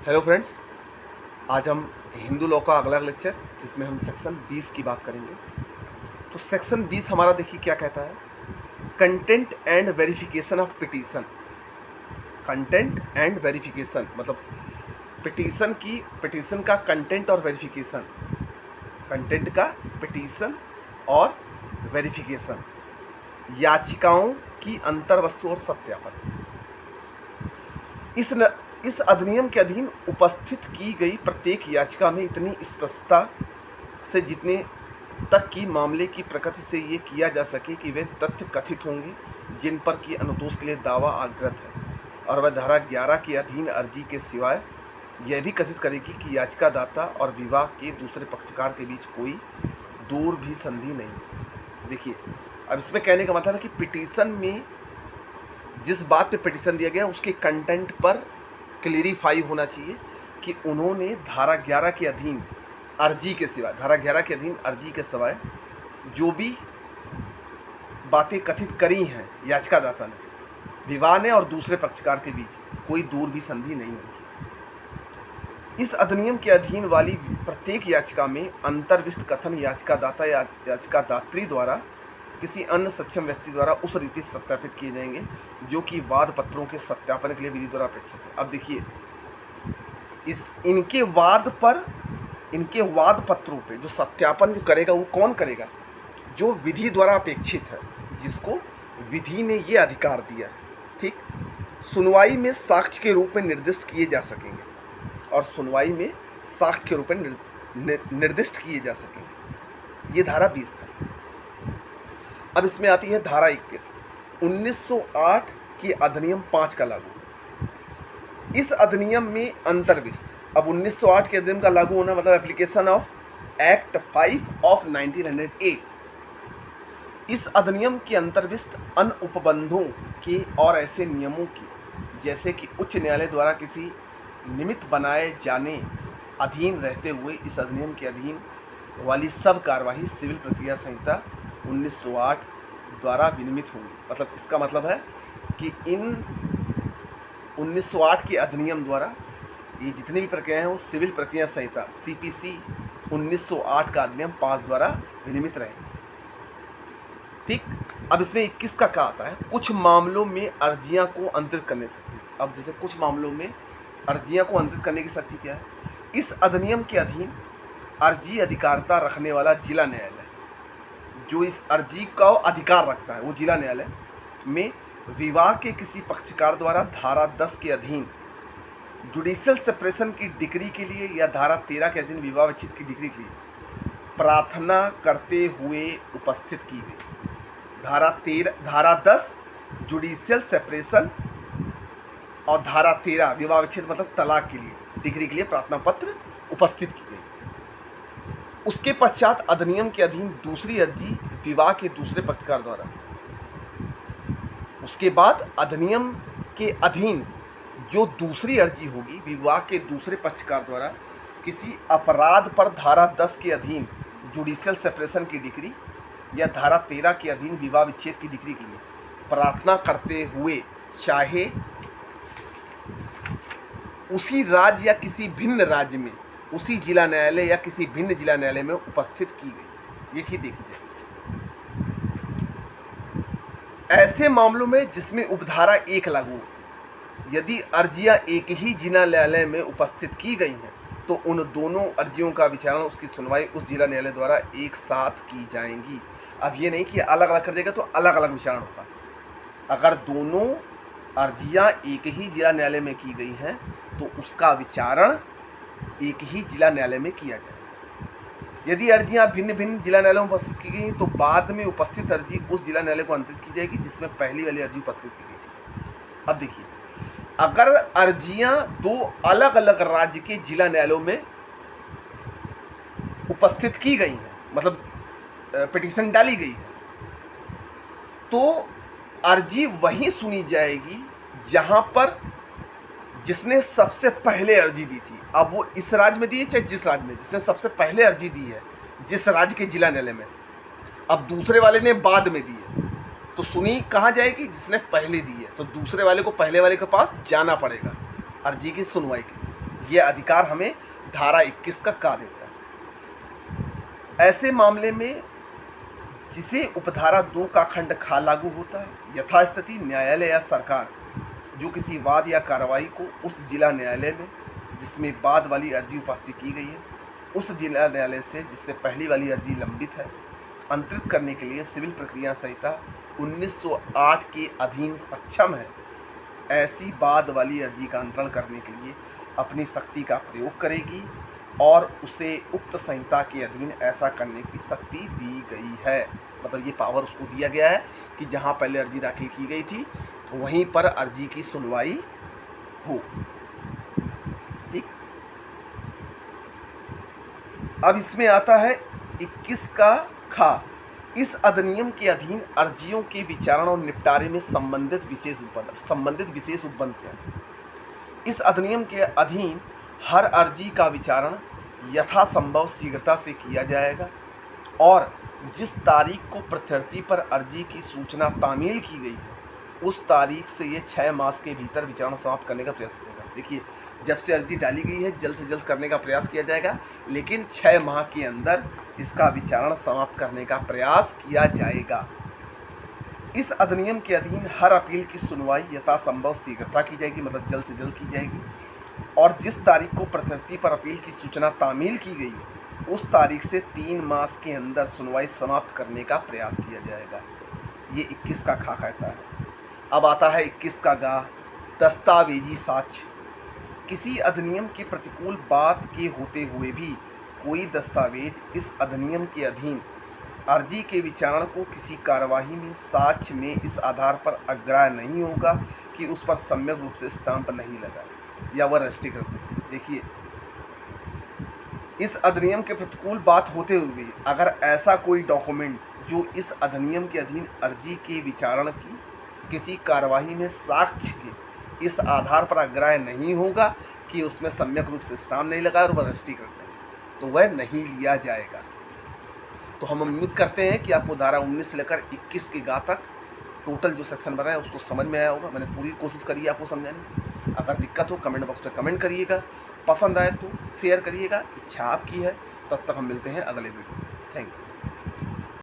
Hello friends, आज हम Hindu law का अगला लेक्चर जिसमें हम सेक्शन 20 की बात करेंगे। तो सेक्शन 20 हमारा देखिए क्या कहता है। Content and verification of petition. Content and verification मतलब पिटीशन का कंटेंट और वेरिफिकेशन। कंटेंट का पिटीशन और वेरिफिकेशन, याचिकाओं की अंतर वस्तु और सत्यापन। इस अधिनियम के अधीन उपस्थित की गई प्रत्येक याचिका में इतनी स्पष्टता से जितने तक कि मामले की प्रकृति से ये किया जा सके कि वे तथ्य कथित होंगे जिन पर कि अनुतोष के लिए दावा आग्रत है, और वह धारा 11 के अधीन अर्जी के सिवाय यह भी कथित करेगी कि याचिकादाता और विवाह के दूसरे पक्षकार के बीच कोई दूर भी संधि नहीं। देखिए, अब इसमें कहने का मतलब है कि पिटीशन में जिस बात पे पिटीशन दिया गया उसके कंटेंट पर क्लेरिफाई होना चाहिए कि उन्होंने धारा 11 के अधीन अर्जी के सिवाय, धारा 11 के अधीन अर्जी के सिवाय जो भी बातें कथित करी हैं याचिकादाता ने, विवाह ने और दूसरे पक्षकार के बीच कोई दूर भी संधि नहीं होनी चाहिए। इस अधिनियम के अधीन वाली प्रत्येक याचिका में अंतर्विष्ट कथन याचिकादाता या याचिकादात्री द्वारा किसी अन्य सक्षम व्यक्ति द्वारा उस रीति सत्यापित किए जाएंगे जो कि वाद पत्रों के सत्यापन के लिए विधि द्वारा अपेक्षित है। अब देखिए, इनके वाद पत्रों पे जो सत्यापन जो करेगा वो कौन करेगा? जो विधि द्वारा अपेक्षित है, जिसको विधि ने ये अधिकार दिया है। ठीक, सुनवाई में साक्ष्य के रूप में निर्दिष्ट किए जा सकेंगे और सुनवाई में साक्ष्य के रूप में निर्दिष्ट किए जा सकेंगे। ये धारा 20 था। अब इसमें आती है धारा 21, 1908 की अधिनियम 5 का लागू। इस अधिनियम में अंतर्विष्ट, अब 1908 के अधिनियम का लागू होना मतलब एप्लीकेशन ऑफ एक्ट 5 ऑफ 1908। इस अधिनियम के अंतर्विष्ट अन्य उपबंधों के और ऐसे नियमों की जैसे कि उच्च न्यायालय द्वारा किसी निमित्त बनाए जाने अधीन रहते हुए इस अधिनियम के अधीन वाली सब कार्यवाही सिविल प्रक्रिया संहिता 1908 द्वारा विनियमित होंगी। मतलब इसका मतलब है कि इन 1908 के अधिनियम द्वारा ये जितनी भी प्रक्रियाएं हैं वो सिविल प्रक्रिया संहिता CPC 1908 का अधिनियम 5 द्वारा विनियमित रहेंगी। ठीक, अब इसमें 21 का क्या आता है? कुछ मामलों में अर्जियां को अंतरित करने सकती। अब जैसे कुछ मामलों में अर्जियां को अंतरित करने की शक्ति क्या है? इस अधिनियम के अधीन अर्जी अधिकारता रखने वाला जिला न्यायालय जो इस अर्जी का अधिकार रखता है, वो जिला न्यायालय में विवाह के किसी पक्षकार द्वारा धारा 10 के अधीन जुडिशियल सेपरेशन की डिग्री के लिए या धारा 13 के अधीन विवाह विच्छेद की डिग्री के लिए प्रार्थना करते हुए उपस्थित की गई। धारा 10 जुडिशियल सेपरेशन और धारा 13 विवाह विच्छेद मतलब तलाक के लिए डिग्री के लिए प्रार्थना पत्र उपस्थित की गई। उसके पश्चात अधिनियम के अधीन दूसरी अर्जी विवाह के दूसरे पक्षकार द्वारा, उसके बाद अधिनियम के अधीन जो दूसरी अर्जी होगी विवाह के दूसरे पक्षकार द्वारा किसी अपराध पर धारा 10 के अधीन जुडिशियल सेपरेशन की डिग्री या धारा 13 के अधीन विवाह विच्छेद की डिग्री के लिए प्रार्थना करते हुए चाहे उसी राज्य या किसी भिन्न राज्य में उसी जिला न्यायालय या किसी भिन्न जिला न्यायालय में उपस्थित की गई। ये चीज देखी जाए। ऐसे मामलों में जिसमें उपधारा 1 लागू होती, यदि अर्जियां एक ही जिला न्यायालय में उपस्थित की गई हैं तो उन दोनों अर्जियों का विचारण, उसकी सुनवाई उस जिला न्यायालय द्वारा एक साथ की जाएंगी। अब ये नहीं कि अलग अलग कर देगा तो अलग अलग विचारण होगा। अगर दोनों अर्जियां एक ही जिला न्यायालय में की गई हैं तो उसका विचारण एक ही जिला न्यायालय में किया जाए। यदि अर्जियां भिन्न भिन्न जिला न्यायालयों में उपस्थित की गई तो बाद में उपस्थित अर्जी उस जिला न्यायालय को अंतरित की जाएगी जिसमें पहली वाली अर्जी उपस्थित की गई थी। अब देखिए, अगर अर्जियां दो अलग अलग राज्य के जिला न्यायालयों में उपस्थित की गई हैं, मतलब पिटीशन डाली गई है, तो अर्जी वहीं सुनी जाएगी जहां पर जिसने सबसे पहले अर्जी दी थी। अब वो इस राज्य में दी है चाहे जिस राज्य में, जिसने सबसे पहले अर्जी दी है जिस राज्य के जिला न्यायालय में, अब दूसरे वाले ने बाद में दी है तो सुनी कहाँ जाएगी? जिसने पहले दी है। तो दूसरे वाले को पहले वाले के पास जाना पड़ेगा अर्जी की सुनवाई के लिए। ये अधिकार हमें धारा 21 का देता है। ऐसे मामले में जिसे उपधारा 2 का खंड ख लागू होता है, यथास्थिति न्यायालय या सरकार जो किसी वाद या कार्रवाई को उस जिला न्यायालय में जिसमें बाद वाली अर्जी उपस्थित की गई है, उस जिला न्यायालय से जिससे पहली वाली अर्जी लंबित है, अंतरित करने के लिए सिविल प्रक्रिया संहिता 1908 के अधीन सक्षम है, ऐसी बाद वाली अर्जी का अंतरण करने के लिए अपनी शक्ति का प्रयोग करेगी और उसे उक्त संहिता के अधीन ऐसा करने की शक्ति दी गई है। मतलब ये पावर उसको दिया गया है कि जहाँ पहले अर्जी दाखिल की गई थी वहीं पर अर्जी की सुनवाई हो। ठीक, अब इसमें आता है 21 का खा। इस अधिनियम के अधीन अर्जियों के विचारण और निपटारे में संबंधित विशेष उपबंध क्या है? इस अधिनियम के अधीन हर अर्जी का विचारण यथासंभव शीघ्रता से किया जाएगा और जिस तारीख को प्रत्यर्थी पर अर्जी की सूचना तामील की गई है उस तारीख से ये 6 मास के भीतर विचारण समाप्त करने का प्रयास करेगा। देखिए, जब से अर्जी डाली गई है जल्द से जल्द करने का प्रयास किया जाएगा, लेकिन 6 माह के अंदर इसका विचारण समाप्त करने का प्रयास किया जाएगा। इस अधिनियम के अधीन हर अपील की सुनवाई यथासंभव शीघ्रता की जाएगी, मतलब जल्द से जल्द की जाएगी, और जिस तारीख को प्रत्यर्थी पर अपील की सूचना तामील की गई है उस तारीख से 3 मास के अंदर सुनवाई समाप्त करने का प्रयास किया जाएगा। ये 21 का खा कहता है। अब आता है 21 का गा, दस्तावेजी साक्ष्य। किसी अधिनियम के प्रतिकूल बात के होते हुए भी कोई दस्तावेज इस अधिनियम के अधीन अर्जी के विचारण को किसी कार्यवाही में साक्ष्य में इस आधार पर अग्राह्य नहीं होगा कि उस पर सम्यक रूप से स्टाम्प नहीं लगा या वह रजिस्ट्रीकृत है। देखिए, इस अधिनियम के प्रतिकूल बात होते हुए भी अगर ऐसा कोई डॉक्यूमेंट जो इस अधिनियम के अधीन अर्जी के विचारण की किसी कार्यवाही में साक्ष्य के इस आधार पर अग्राह्य नहीं होगा कि उसमें सम्यक रूप से स्टाम्प नहीं लगा और वह रजिस्ट्रीकृत नहीं, तो वह नहीं लिया जाएगा। तो हम उम्मीद करते हैं कि आपको धारा 19 से लेकर 21 के गा तक टोटल जो सेक्शन बनाया उसको समझ में आया होगा। मैंने पूरी कोशिश करी है आपको समझाने की। अगर दिक्कत हो कमेंट बॉक्स में कमेंट करिएगा, पसंद आए तो शेयर करिएगा, इच्छा आपकी है। तब तक हम मिलते हैं अगले वीडियो में। Thank you.